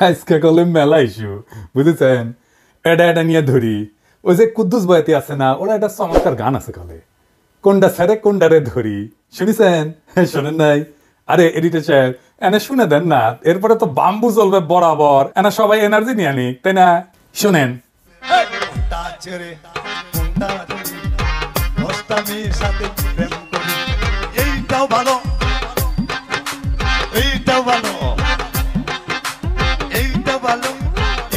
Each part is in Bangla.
আজকে কলে মেলা ইস্যু বুঝেছেন, এটা এটা নিয়ে ধরি। ওই যে কুদ্দুস বয়াতি আছে না, ওরা একটা চমৎকার গান আছে কলে, কোনটা ছেড়ে কোনটারে ধরি, শুনেছেন? শোনেন নাই? আরে এডিটর সাহেব এনে শুনে দেন না, এরপরে তো বাম্বু চলবে বরাবর, এনা সবাই এনার্জি নিয়ে আনি, তাই না? শুনেন। এইটাও ভালো, এইটাও ভালো, এইটাও ভালো,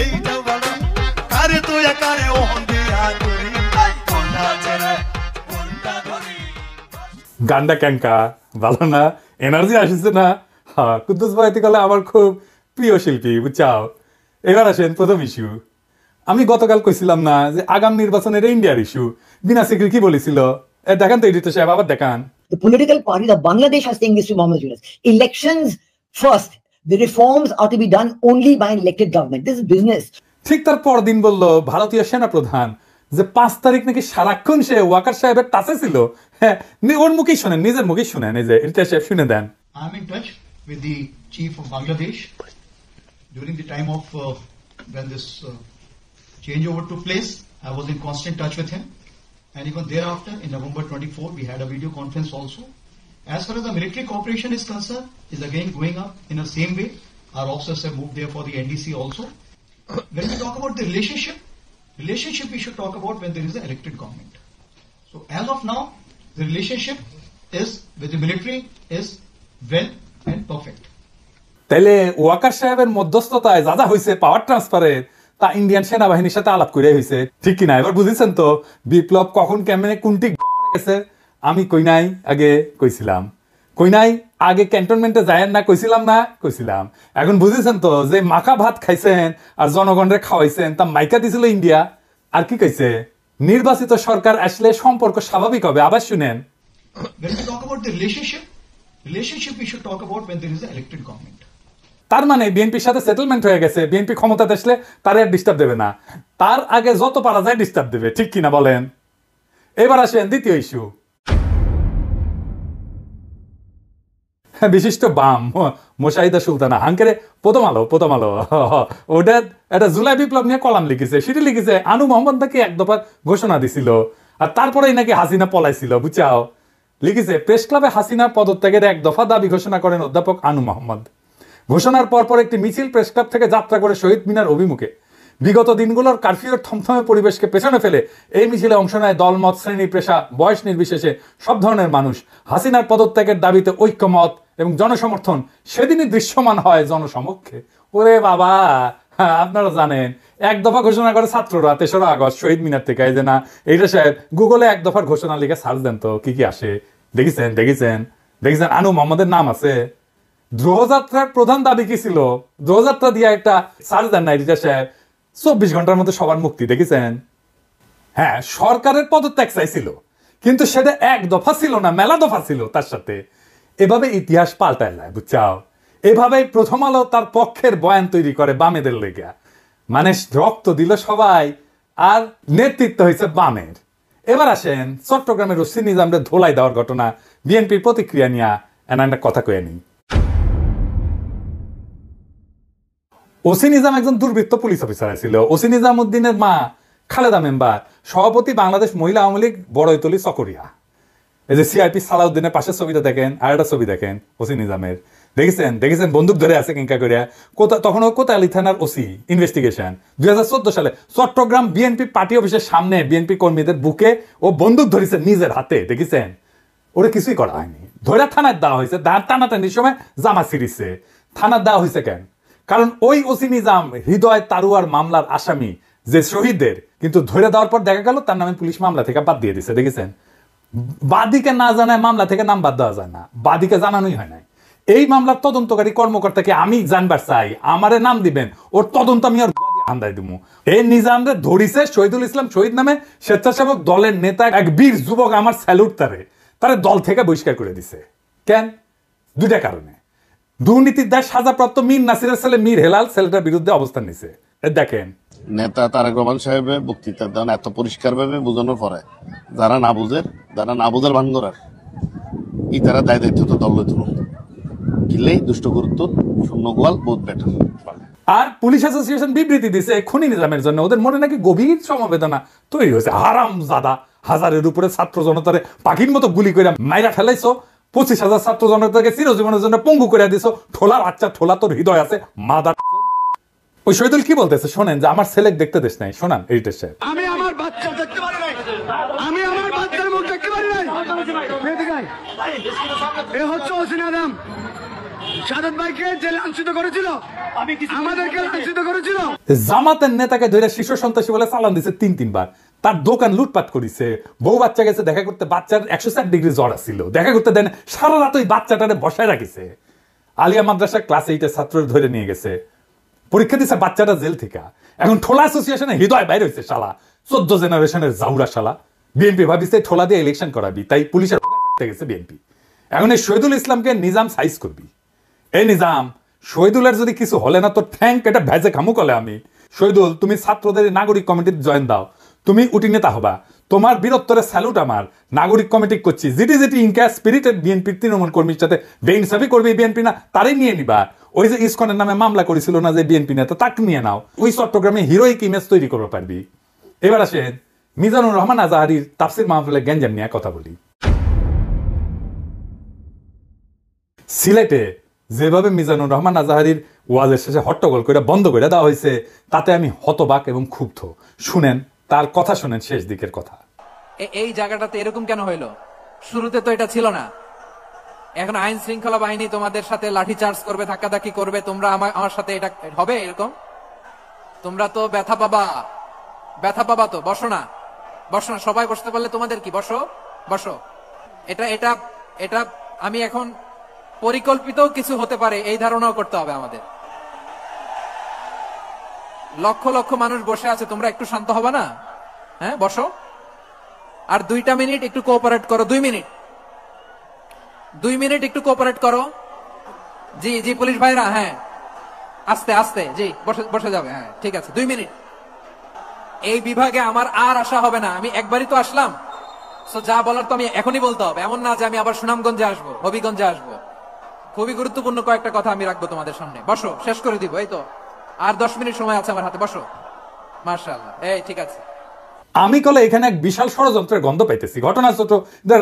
এইটাও ভালো, কারে তুই কারে ও দিয়া করি, কোনটা ছেড়ে কোনটা ধরি। গানটা ক্যাঙ্কা ভালো না? এনার্জি আসছে না? হ্যাঁ, কুদ্দুস বয়াতি কলে আমার খুব প্রিয় শিল্পী, বুঝছাও। এবার আসেন প্রথম ইস্যু। আমি গতকাল কইছিলাম না যে আগাম নির্বাচনের ইন্ডিয়ার ইস্যু, বিনা সিকরি কি বলেছিল? দেখান তো এডিটর সাহেব, আবার দেখান। The political parties of Bangladesh are saying this to Mohammed Yunus. Elections first. The reforms are to be done only by an elected government. This is business. ঠিক তার পরদিন বলল ভারতীয় সেনা প্রধান যে 5 তারিখ নাকি সারাক্ষণ সে ওয়াকার সাহেবের টাচে ছিল। হ্যাঁ, ওর মুখেই শুনেন, নিজের মুখেই শুনেন, এই যে এডিটর সাহেব শুনে দেন। I'm in touch with the chief of Bangladesh during the time of when this changeover took place. I was in constant touch with him, and even thereafter, in November 24, we had a video conference also. As far as the military cooperation is concerned, is again going up in the same way. Our officers have moved there for the NDC also. When we talk about the relationship we should talk about when there is an elected government. So as of now, the relationship is with the military is well and perfect. তাইলে ওয়াকার সাহেবের মধ্যস্থতায় যা যা হয়েছে পাওয়ার ট্রান্সফারের, তা ইন্ডিয়ান সেনাবাহিনীর সাথে আলাপ করে হয়েছে, ঠিক কিনা? এবার বুঝেছেন তো বিপ্লব কখন কেমনে কোনটি গেছে? আমি কই নাই আগে? কইছিলাম। কই নাই আগে? ক্যান্টনমেন্টে যায়েন না কইছিলাম না? কইছিলাম। এখন বুঝেছেন তো যে মাখা ভাত খাইছেন আর জনগণরে খাওয়াইছেন, তা মাইকা দিছিল ইন্ডিয়া। আর কি কইছে? নির্বাচিত সরকার আসলে সম্পর্ক স্বাভাবিক হবে। আবার শুনেন। When we talk about the relationship we should talk about when there is an elected government. তার মানে বিএনপির সাথে সেটেলমেন্ট হয়ে গেছে, বিএনপি ক্ষমতাতে আসলে তার আর ডিস্টার্ব দেবে না, তার আগে যত পারা যায় ডিস্টার্ব দেবে, ঠিক কিনা বলেন? এবার আসেন দ্বিতীয় ইস্যু। বিশিষ্ট বাম মোশাহিদা সুলতানা হাঙ্কেরে প্রথম আলো ওটা একটা জুলাই বিপ্লব নিয়ে কলাম লিখেছে, সেটি লিখেছে আনু মোহাম্মদ নাকি এক দফা ঘোষণা দিছিল, আর তারপরেই নাকি হাসিনা পলাইছিল, বুঝছাও। লিখেছে প্রেস ক্লাবে হাসিনা পদত্যাগের এক দফা দাবি ঘোষণা করেন অধ্যাপক আনু মোহাম্মদ। ঘোষণার পরপর একটি মিছিল প্রেস ক্লাব থেকে যাত্রা করে শহীদ মিনার অভিমুখে। বিগত দিনগুলোর কারফিউর থমথমে পরিবেশকে পেছনে ফেলে এই মিছিলে অংশ নেয় দলমত, শ্রেণী, পেশা, বয়স নির্বিশেষে সব ধরনের মানুষ। হাসিনার পদত্যাগের দাবিতে ঐক্যমত এবং জনসমর্থন সেদিনই দৃশ্যমান হয় জনসমক্ষে। ওরে বাবা, আপনারা জানেন এক দফা ঘোষণা করে ছাত্ররা 3রা আগস্ট শহীদ মিনার থেকে। এই যে না, এইটা সাহেব গুগলে এক দফার ঘোষণা লিখে সার্চ দেন তো কি কি আসে। দেখেছেন আনু মোহাম্মদের নাম আছে। ধ্রুবযাত্রার প্রধান দাবি কি ছিল? ধ্রুবযাত্রা দিয়ে একটা সার্চ দেন না এডিটর সাহেব, 24 ঘন্টার মধ্যে সবার মুক্তি। দেখেছেন? হ্যাঁ, সরকারের পদত্যাগ চাইছিল, কিন্তু সেটা এক দফা ছিল না, মেলা দফা ছিল তার সাথে। এভাবে ইতিহাস পাল্টায় যায়, বুঝছাও। এভাবেই প্রথম আলো তার পক্ষের বয়ান তৈরি করে বামেদের লেগা। মানে রক্ত দিল সবাই, আর নেতৃত্ব হয়েছে বামের। এবার আসেন চট্টগ্রামের ওসি নিজামরে ধোলাই দেওয়ার ঘটনা, বিএনপির প্রতিক্রিয়া নিয়ে একটা কথা কয়ে নিই। ওসি নিজাম একজন দুর্বৃত্ত পুলিশ অফিসার ছিল। ওসি নিজামউদ্দিনের মা খালেদা মেম্বার, সভাপতি বাংলাদেশ মহিলা আওয়ামী লীগ বড়ইতলি চকরিয়া। এই যে সিআইপি সালাউদ্দিনের পাশের ছবিটা দেখেন, আর একটা ছবি দেখেন ওসি নিজামের। দেখেছেন বন্দুক ধরে আছে কিংকা করিয়া। তখন ও কোতোয়ালি থানার ওসি, ইনভেস্টিগেশন 2014 সালে চট্টগ্রাম বিএনপি পার্টি অফিসের সামনে বিএনপি কর্মীদের বুকে ও বন্দুক ধরেছে নিজের হাতে। দেখেছেন? ওরা কিছুই করা হয়নি, ধরে থানায় দেওয়া হয়েছে। টানাটানির সময় জামা ছিঁড়িছে। থানার দেওয়া হয়েছে কেন? কারণ ওই ওসি নিজাম হৃদয় তারুয়ার মামলার আসামি যে শহীদদের, কিন্তু ধরে দেওয়ার পর দেখা গেল তার নামে পুলিশ মামলা থেকে বাদ দিয়ে দিছে। দেখেছেন? বাদীকে না জানায় মামলা থেকে নাম বাদ দেওয়া যায় না, বাদীকে জানানোই হয় নাই। এই মামলার তদন্তকারী কর্মকর্তাকে আমি জানবার চাই, আমারে নাম দিবেন, ওর তদন্ত আমি আর আন্দাই দিব। এই নিজামরে ধরিছে শহীদুল ইসলাম শহীদ নামে স্বেচ্ছাসেবক দলের নেতা এক বীর যুবক। আমার স্যালুট তারে দল থেকে বহিষ্কার করে দিছে। কেন? 2টা কারণে। দুর্নীতির দায় সাজাপ্রাপ্ত মীর নাসিরের ছেলে মীর হেলাল ছেলেটার বিরুদ্ধে অবস্থান নিছে। দেখেন, নেতা তারেক রহমান সাহেবের বক্তৃতা দেন এত পরিষ্কার ভাবে বোঝানোর পরে যারা না বুঝের ভান করার এই তারা দায় দায়িত্ব তো দল তুলো কিনলেই দুষ্ট গুরুত্ব শূন্য গোয়াল বহুত বেটার। আর পুলিশ অ্যাসোসিয়েশন বিবৃতি দিছে খুনি নিজামের জন্য ওদের মনে নাকি গভীর সমবেদনা তৈরি হয়েছে। হারাম জাদা, হাজারের উপরে ছাত্র জনতারে পাখির মতো গুলি করে মাইরা ফেলাইছো, 25,000 ছাত্র জনতাকে চিরজীবনের জন্য পঙ্গু করে দিছো, ঠোলার আচ্ছা ঠোলা তোর হৃদয় আছে মাদার। ওই শহীদুল কি বলতেছে শোনেন, যে আমার ছেলে দেখতে দেশ নাই, শোনান এডিটর সাহেব। আমি আমার বাচ্চা দেখতে পারি নাই, আমি আমার বাচ্চার মুখ দেখতে পারি নাই। এ হচ্ছে হোসেন আদম, সাদত ভাইকে যে লাঞ্ছিত করেছিল, আমাদেরকে লাঞ্ছিত করেছিল। জামাতের নেতাকে ধরে শিশু সন্ত্রাসী বলে চালান দিছে 3-3 বার, তার দোকান লুটপাট করিছে, বউ বাচ্চা গেছে দেখা করতে, বাচ্চার 104 ডিগ্রি জ্বর ছিল, দেখা করতে দেন, সারা রাত ওই বাচ্চাটারে বসায় রাখিছে। আলিয়া মাদ্রাসা ক্লাস 8-এর ছাত্র ধরে নিয়ে গেছে, পরীক্ষা দিছে বাচ্চাটা জেল থেকে। এখন ঠোলা অ্যাসোসিয়েশনে হৃদয় বাইরে হয়েছে শালা, 14 জেনারেশনের জাউরা শালা। বিএনপি ভাবিছে ঠোলা দিয়ে ইলেকশন করাবি, তাই পুলিশের গেছে বিএনপি। এখন এই শহীদুল ইসলামকে নিজাম সাইজ করবি। এই নিজাম, শহীদুলের যদি কিছু হলে না তোর ঠ্যাঙ্ক এটা ভেজে খামু কলে আমি। শহীদুল, তুমি ছাত্রদের নাগরিক কমিটির জয়েন দাও, তুমি উটি নেতা হবা, তোমার বীরত্বরে স্যালুট আমার। নাগরিক কমিটি করছি, যেটি যেটি ইনকা স্পিরিটেড বিএনপির তৃণমূল কর্মীর সাথে বেইনসাফি করবে বিএনপি না, তারই নিয়ে নিবা। ওই যে ইসকনের নামে মামলা করেছিল না যে বিএনপি নেতা, তাকে নিয়ে নাও, ওই চট্টগ্রামে হিরোইক ইমেজ তৈরি করতে পারবি। এবার আসেন মিজানুর রহমান আজাহারির তাফসির মাহফিলে গ্যাঞ্জাম নিয়ে কথা বলি। সিলেটে যেভাবে মিজানুর রহমান আজাহারির ওয়াজের শেষে হট্টগোল করে বন্ধ করে দেওয়া হয়েছে, তাতে আমি হতবাক এবং ক্ষুব্ধ। শুনেন তার কথা, শুনেন শেষ দিকের কথা। এই জায়গাটাতে এরকম কেন হইলো? শুরুতে তো এটা ছিল না। এখন আইন শৃঙ্খলা বাহিনী তোমাদের সাথে লাঠি চার্জ করবে, ধাক্কাধাক্কি করবে, তোমরা আমার সাথে এটা হবে এরকম? তোমরা তো ব্যথা পাবা তো। বসো না, সবাই বসতে পারলে তোমাদের কি, বসো। এটা আমি এখন পরিকল্পিত কিছু হতে পারে এই ধারণাও করতে হবে আমাদের। লক্ষ লক্ষ মানুষ বসে আছে, তোমরা একটু শান্ত হবে না? হ্যাঁ, বসো। আর 2 মিনিট একটু কোঅপারেট করো, 2 মিনিট একটু কোঅপারেট করো। জি পুলিশ ভাইরা, হ্যাঁ আস্তে আস্তে, জি বসে যাবে, হ্যাঁ ঠিক আছে, 2 মিনিট। এই বিভাগে আমার আর আসা হবে না, আমি একবারই তো আসলাম, সো যা বলার তো আমি এখনই বলতে হবে। এমন না যে আমি আবার সুনামগঞ্জে আসবো, হবিগঞ্জে আসবো। খুবই গুরুত্বপূর্ণ কয়েকটা কথা আমি রাখবো তোমাদের সামনে। বসো, শেষ করে দিব, এই তো আর 10 মিনিট সময় আছে আমার হাতে, বসো। মাশাআল্লাহ, এই ঠিক আছে। আমি কলে এখানে এক বিশাল ষড়যন্ত্রের গন্ধ পাইতেছি। ঘটনা ছোট,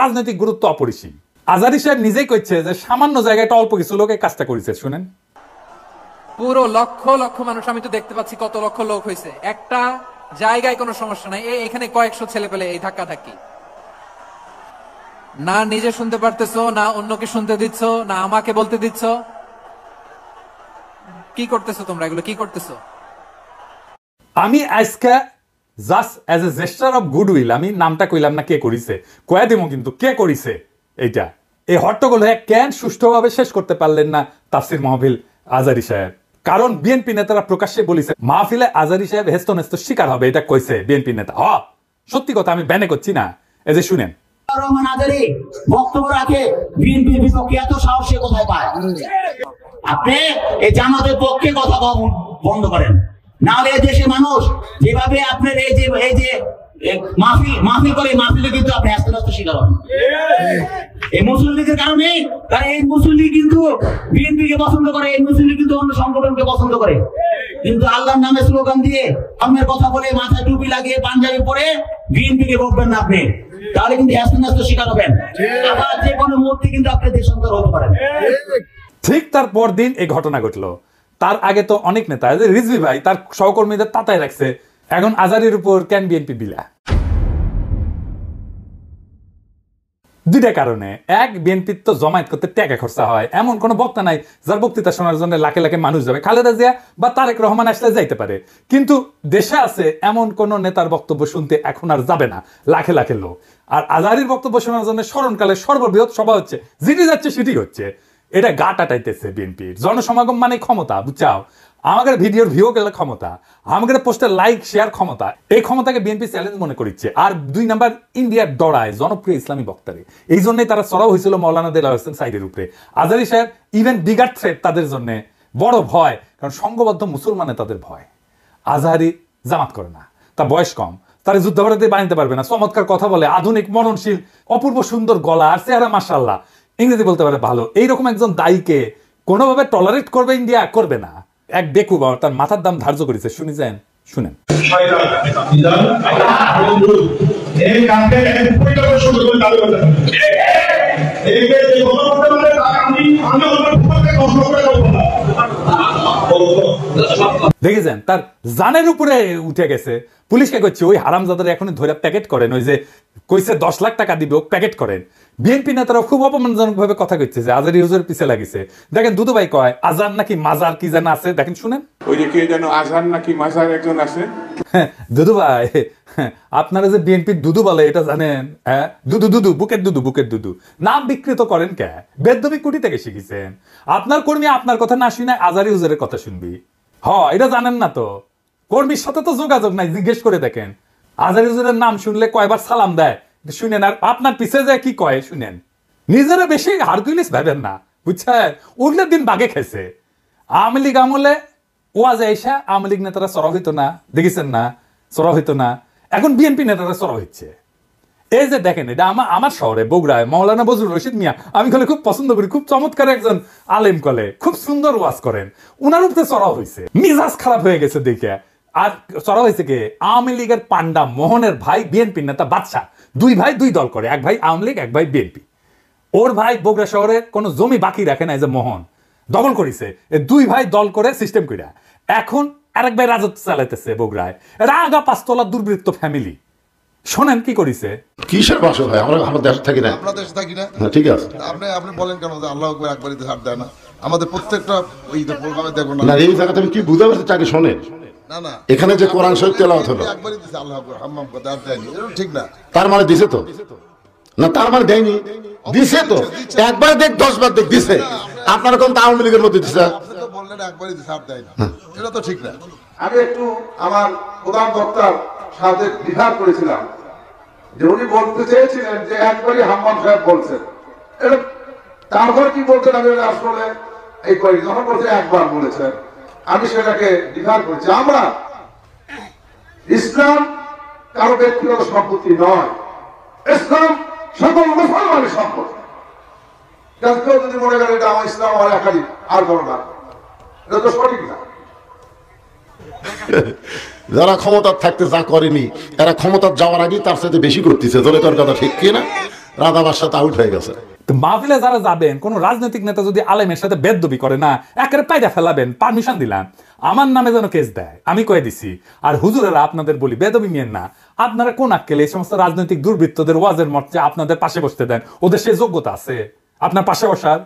রাজনৈতিক গুরুত্ব অপরিসীম। আজারি সাহেব নিজেই কইছে যে সামান্য জায়গাটা অল্প কিছু লোকে কাজটা করেছে। শুনেন, পুরো লক্ষ লক্ষ মানুষ, আমি তো দেখতে পাচ্ছি কত লক্ষ লোক হয়েছে, একটা জায়গায় কোনো সমস্যা নাই। এখানে কয়েকশো ছেলে পেলে এই ধাক্কা ধাক্কি, না নিজে শুনতে পারতেছো, না অন্যকে শুনতে দিচ্ছ, না আমাকে বলতে দিচ্ছ। কি করতেছো তোমরা, এগুলো কি করতেছো? আমি আজকে just as a gesture of goodwill, আমি নামটা কইলাম না কে করিছে, কয়া দিব কিন্তু কে করিছে এইটা। এই হট্টগোল হয়ে কেন সুষ্ঠুভাবে শেষ করতে পারলেন না তাফসির মাহফিল আজারি সাহেব? কারণ বিএনপি নেতারা প্রকাশ্যে বলিছে মাহফিলে আজারি সাহেব হেস্তনেস্ত শিকার হবে, এটা কইছে বিএনপি নেতা। সত্যি কথা, আমি ব্যানে করছি না। এই যে শুনেন, রহমান আজারি বক্তব্য রাখে বিএনপির বিপক্ষে, এত সাহস সে কোথায় পায়? আপনি এই জামাতের পক্ষে কথা বন্ধ করেন, নাহলে এই দেশে মানুষ যেভাবে আপনার এই যে মাহফিল করে, মাহফিলে কিন্তু আপনি আস্তে আস্তে শিকার হন। এই মুসলিম লীগের কারণে, কারণ এই মুসলিম লীগ কিন্তু বিএনপিকে পছন্দ করে, এই মুসলিম লীগ কিন্তু অন্য সংগঠনকে পছন্দ করে। কিন্তু আল্লাহর নামে স্লোগান দিয়ে, ধর্মের কথা বলে, মাথায় টুপি লাগিয়ে, পাঞ্জাবি পরে বিএনপিকে বলবেন না আপনি, তাহলে কিন্তু আস্তে শিকার হবেন। আবার যে কোনো মুহূর্তে কিন্তু আপনি দেশান্তর হতে পারেন। ঠিক তার পরদিন এই ঘটনা ঘটলো। তার আগে তো অনেক নেতা, রিজভী ভাই তার সহকর্মীদের তাতায় রাখছে। এখন আজারির উপর কেন বিএনপি বিলা? দুইটা কারণে। এক, বিএনপির তো জমায়েত করতে টাকা খরচা হয়, এমন কোন বক্তা নাই যার বক্তৃতা শোনার জন্য লাখে লাখে মানুষ যাবে। খালেদা জিয়া বা তারেক রহমান আসলে যাইতে পারে, কিন্তু দেশে আছে এমন কোন নেতার বক্তব্য শুনতে এখন আর যাবে না লাখে লাখে লোক। আর আজারির বক্তব্য শোনার জন্য স্মরণকালে সর্ববৃহৎ সভা হচ্ছে, যেটি যাচ্ছে সেটি হচ্ছে। এটা গা টাটাইতেছে বিএনপির। জনসমাগম মানে ক্ষমতা, বুঝছাও? আমাদের ভিডিওর ভিউ গেলে ক্ষমতা, আমাদের পোস্টের লাইক শেয়ার ক্ষমতা। এই ক্ষমতাকে বিএনপি চ্যালেঞ্জ মনে করিচ্ছে। আর 2 নাম্বার, ইন্ডিয়ার ডরায় জনপ্রিয় ইসলামী বক্তারে। এই জন্যই তারা চড়াও হয়েছিল মৌলানা দেলাওয়ার হোসেন সাইদের উপরে। আজারি সাহেব ইভেন বিগার থ্রেট তাদের জন্য, বড় ভয়, কারণ সংঘবদ্ধ মুসলমানে তাদের ভয়। আজহারি জামাত করে না, তার বয়স কম, তারা যুদ্ধাপরাধী বানাতে পারবে না, চমৎকার কথা বলে, আধুনিক, মননশীল, অপূর্ব সুন্দর গলা আর চেহারা মাশাআল্লাহ, ইংরেজি বলতে পারে ভালো। এইরকম একজন দায়ীকে কোনোভাবে টলারেট করবে ইন্ডিয়া? করবে না। এক বেকুব তার মাথার দাম ধার্য করেছে, শুনি যান, শুনেন। দেখেছেন তার জানের উপরে উঠে গেছে। পুলিশকে কইছে ওই হারামজাদার এখন ধরে প্যাকেট করেন, ওই যে কইছে 10 লাখ টাকা দিবে ও প্যাকেট করেন। বিএনপি নেতারা খুব অপমানজনক ভাবে কথা কইছে যে আজারি হুজুরের পিছে লাগিছে। দেখেন দুদু ভাই কয় আজান নাকি মাজার কি যেন আছে, দেখেন শুনেন। ওই যে কে যেন আজান নাকি মাজার একজন আছে। দুদু ভাই আপনারা যে বিএনপির দুদু বলে এটা জানেন? হ্যাঁ, দুদু দুদু বুকের দুদু বুকের দুদু নাম বিকৃত করেন কে? বেদবি কুটি থেকে শিখেছেন। আপনার কর্মী আপনার কথা না শুনে আজারি হুজুরের কথা শুনবি? এটা জানেন না তো? কর্মীর সাথে তো যোগাযোগ নাই, জিজ্ঞেস করে দেখেন। আজারি হুজুরের নাম শুনলে কয়বার সালাম দেয় শুনেন, আর আপনার পিছে যায় কি কয় শুনেন। নিজেরা বেশি হারকুলিস ভাবেন না, বুঝছেন? উঠলে দিন বাগে খেয়েছে। আওয়ামী লীগ আমলে ওয়াজ আইসা আওয়ামী লীগ নেতারা চড়া হইতো না, দেখেছেন না? চড়া হইতো না, এখন বিএনপি নেতারা চড়া হচ্ছে। এই যে দেখেন, এটা আমার শহরে বগুড়ায় মাওলানা বজরুল রশিদ মিয়া, আমি কলে খুব পছন্দ করি, খুব চমৎকার একজন আলেম, কলে খুব সুন্দর ওয়াজ করেন, উনার উপরে চড়া হয়েছে। মিজাজ খারাপ হয়ে গেছে দেখে। আর চড়া হয়েছে কে? আওয়ামী লীগের পান্ডা মোহনের ভাই বিএনপি নেতা বাদশা। দুই ভাই দুই দল করে, এক ভাই আওয়ামী লীগ, এক ভাই বিএনপি। ওর ভাই বগুড়া শহরে কোনো জমি বাকি রাখে না, এই যে মোহন দখল করেছে, দুই ভাই দল করে সিস্টেম কইরা এখন আরেক ভাই রাজত্ব চালাইতেছে বগুড়ায়। এরা আগা 5 তলা দুর্বৃত্ত ফ্যামিলি। শোনেন কি করিছে। কিসের বাসা হয়? আমরা আমার দেশে থাকি না, আপনার দেশে থাকি না। ঠিক আছে, আপনি বলেন কেন যে আল্লাহ আকবার একবারই তো ছাড় দেয় না? আমাদের প্রত্যেকটা এই প্রোগ্রামে দেখো না, এই জায়গাতে আমি কি বুঝতে পারছি চাকরি শোনেন না না, এখানে যে কোরআন শরীফ তেলাওয়াত হলো একবারই দিছে আল্লাহ আকবার হাম্মাম কথা আর দেয়নি, এটা ঠিক না। তার মানে দিছে তো না? তার মানে দেয়নি, দিছে তো। একবার দেখ 10 বার দেখ দিছে। আপনারা কোন আওয়ামী লীগের মধ্যে দিছে? আপনি তো বললেন একবারই দিছে আর দেয় না, এটা তো ঠিক না। আমি একটু আমার প্রধান বক্তার সাথে বিহার করেছিলাম যে উনি বলতে চেয়েছিলেন যে একবারই হাম্মাম সাহেব বলছেন, এটা তারপর কি বলছেন আমি আসলে এই করি যখন বলছে একবার বলেছেন, আমি সেটাকে বিহার করেছি। আমরা ইসলাম কারো ব্যক্তিগত সম্পত্তি নয়, ইসলাম সকল মুসলমানের সম্পত্তি। কেউ যদি মনে করে এটা আমার ইসলাম আমার একাধিক আর বড় না, এটা তো সঠিক না। যারা ক্ষমতার থাকতে যা করেনি, এরা ক্ষমতার যাওয়ার আগেই তার সাথে বেশি করতেছে। তোর কথা ঠিক কি না? রাধাবার সাথে আউট হয়ে গেছে। মাহফিলে যারা যাবেন, কোন রাজনৈতিক নেতা যদি আলেমের সাথে বেদবি করে না, একেবারে পায়দা ফেলাবেন, পারমিশন দিলাম, আমার নামে যেন কেস দেয়, আমি কয়ে দিছি। আর হুজুরেরা আপনাদের বলি বেদবি নিয়েন না। আপনারা কোন আক্কেলে এই সমস্ত রাজনৈতিক দুর্বৃত্তদের ওয়াজের মঞ্চে আপনাদের পাশে বসতে দেন? ওদের সে যোগ্যতা আছে আপনার পাশে বসার?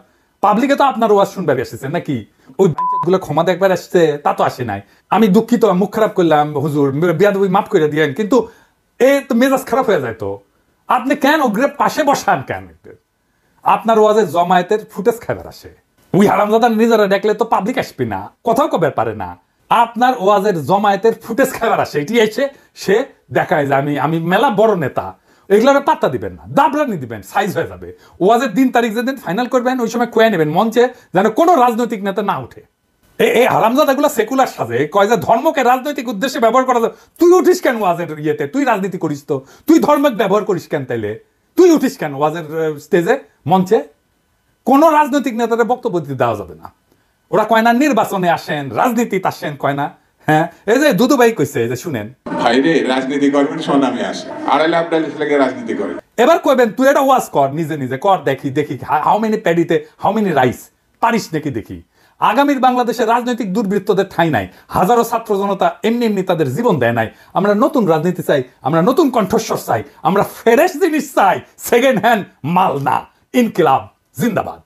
পাবলিকে তো আপনার ওয়াজ শুনবার এসেছেন নাকি? ওই গুলো ক্ষমা দেখবার আসছে, তা তো আসে নাই। আমি দুঃখিত, মুখ খারাপ করলাম, হুজুর বেয়াদবি মাফ করে দিয়েন, কিন্তু এ তো মেজাজ খারাপ হয়ে যায়। তো আপনি কেন ওগ্রে পাশে বসান কেন? আপনার ওয়াজে জমায়েতের ফুটেজ খাবার আসে, ওই হারামজাদা নিজেরা দেখলে তো পাবলিক আসবে না, কথাও কবে পারে না। আপনার ওয়াজের জমায়েতের ফুটেজ খাবার আসে, এটি এসে সে দেখায় যে আমি মেলা বড় নেতা। এগুলোর পাত্তা দিবেন না, দাবরানি দিবেন, সাইজ হয়ে যাবে। ওয়াজের দিন তারিখ যেদিন ফাইনাল করবেন ওই সময় কয়ে নেবেন মঞ্চে, যেন কোনো রাজনৈতিক নেতা না উঠে। এই হারামজাদাগুলো সেকুলার সাজে, কয় যে ধর্মকে রাজনৈতিক উদ্দেশ্যে ব্যবহার করা যায়। তুই উঠিস কেন ওয়াজের ইয়েতে? তুই রাজনীতি করিস তো, তুই ধর্মকে ব্যবহার করিস কেন? তাইলে তুই উঠিস কেন ওয়াজের স্টেজে, মঞ্চে? কোন রাজনৈতিক নেতাদের বক্তব্য দিতে দেওয়া যাবে না। ওরা কয় না নির্বাচনে আসেন, রাজনীতিতে আসেন, কয় না। হ্যাঁ, এই যে দুদু ভাই কইছে, এই যে শুনেন, ভাইরে রাজনীতি করবেন সোনামে আসে, 2.5 লাখ লাগে রাজনীতি করে। এবার কইবেন তুই এটা ওয়াজ কর, নিজে নিজে কর, দেখি দেখি হাউ মেনি প্যাডিতে হাউ মেনি রাইস পারিস নাকি দেখি। আগামীর বাংলাদেশে রাজনৈতিক দুর্বৃত্তদের ঠাঁই নাই। হাজারো ছাত্র জনতা এমনি এমনি তাদের জীবন দেয় নাই। আমরা নতুন রাজনীতি চাই, আমরা নতুন কণ্ঠস্বর চাই, আমরা ফ্রেশ জিনিস চাই, সেকেন্ড হ্যান্ড মাল না। ইনকিলাব জিন্দাবাদ।